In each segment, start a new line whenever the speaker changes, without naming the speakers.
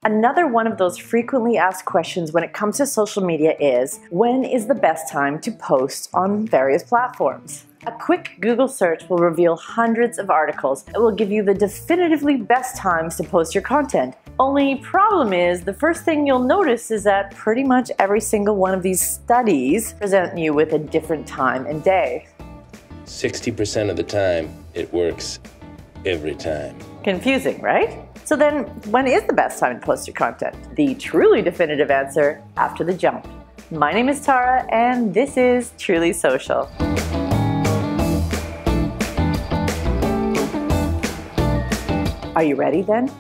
Another one of those frequently asked questions when it comes to social media is, when is the best time to post on various platforms? A quick Google search will reveal hundreds of articles that will give you the definitively best times to post your content. Only problem is, the first thing you'll notice is that pretty much every single one of these studies present you with a different time and day.
60% of the time, it works every time.
Confusing, right? So then, when is the best time to post your content? The truly definitive answer after the jump. My name is Tara, and this is Truly Social. Are you ready then?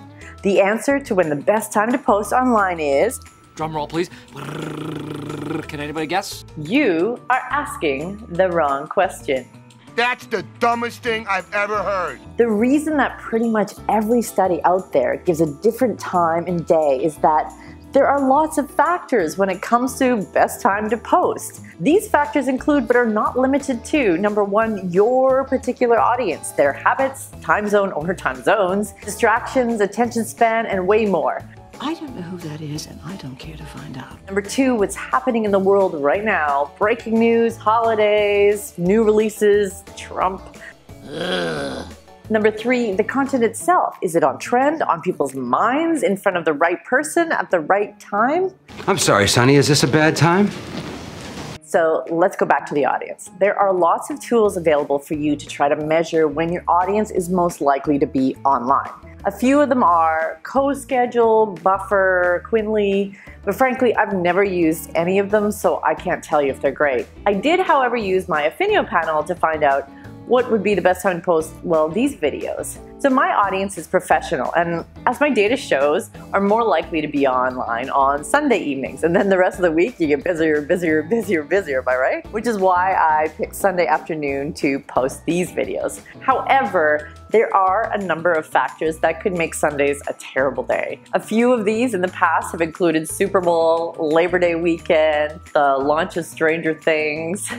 The answer to when the best time to post online is...
Drum roll, please. Can anybody guess?
You are asking the wrong question.
That's the dumbest thing I've ever heard.
The reason that pretty much every study out there gives a different time and day is that there are lots of factors when it comes to best time to post. These factors include, but are not limited to, number one, your particular audience, their habits, time zone or time zones, distractions, attention span, and way more.
I don't know who that is, and I don't care to find out.
Number two, what's happening in the world right now. Breaking news, holidays, new releases, Trump. Ugh. Number three, the content itself. Is it on trend, on people's minds, in front of the right person at the right time?
I'm sorry, Sonny, is this a bad time?
So let's go back to the audience. There are lots of tools available for you to try to measure when your audience is most likely to be online. A few of them are CoSchedule, Buffer, Quinly, but frankly, I've never used any of them, so I can't tell you if they're great. I did, however, use my Affinio panel to find out what would be the best time to post, well, these videos. So my audience is professional, and as my data shows, are more likely to be online on Sunday evenings, and then the rest of the week you get busier, busier, busier, busier, am I right? Which is why I picked Sunday afternoon to post these videos. However, there are a number of factors that could make Sundays a terrible day. A few of these in the past have included Super Bowl, Labor Day weekend, the launch of Stranger Things.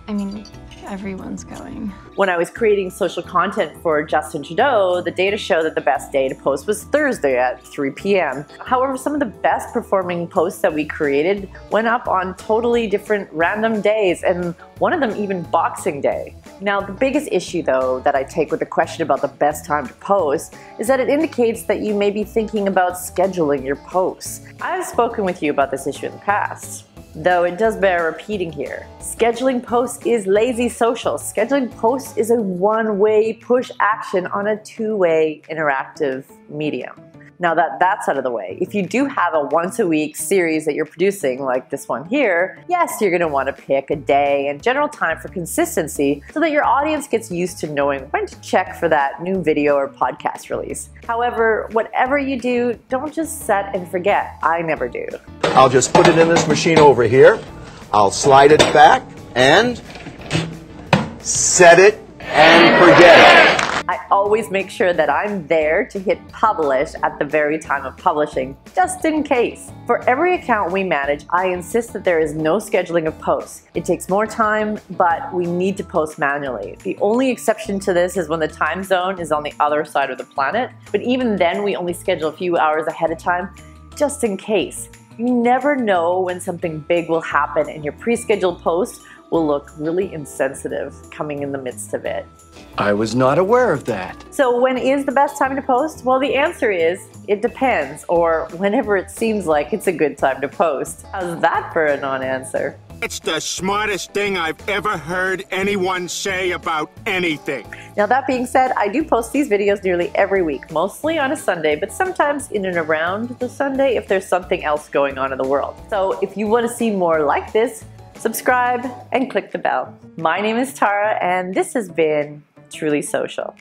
I mean, everyone's going.
When I was creating social content for Justin Trudeau, the data show that the best day to post was Thursday at 3 p.m. However, some of the best performing posts that we created went up on totally different random days, and one of them even Boxing Day. Now, the biggest issue though that I take with the question about the best time to post is that it indicates that you may be thinking about scheduling your posts. I've spoken with you about this issue in the past, though it does bear repeating here. Scheduling posts is lazy social. Scheduling posts is a one-way push action on a two-way interactive medium. Now that that's out of the way, if you do have a once-a-week series that you're producing, like this one here, yes, you're going to want to pick a day and general time for consistency so that your audience gets used to knowing when to check for that new video or podcast release. However, whatever you do, don't just set and forget. I never do.
I'll just put it in this machine over here. I'll slide it back and set it and forget it.
I always make sure that I'm there to hit publish at the very time of publishing, just in case. For every account we manage, I insist that there is no scheduling of posts. It takes more time, but we need to post manually. The only exception to this is when the time zone is on the other side of the planet, but even then we only schedule a few hours ahead of time, just in case. You never know when something big will happen, and your pre-scheduled post will look really insensitive coming in the midst of it.
I was not aware of that.
So when is the best time to post? Well, the answer is, it depends, or whenever it seems like it's a good time to post. How's that for a non-answer?
It's the smartest thing I've ever heard anyone say about anything.
Now that being said, I do post these videos nearly every week, mostly on a Sunday, but sometimes in and around the Sunday if there's something else going on in the world. So if you want to see more like this, subscribe and click the bell. My name is Tara, and this has been Truly Social.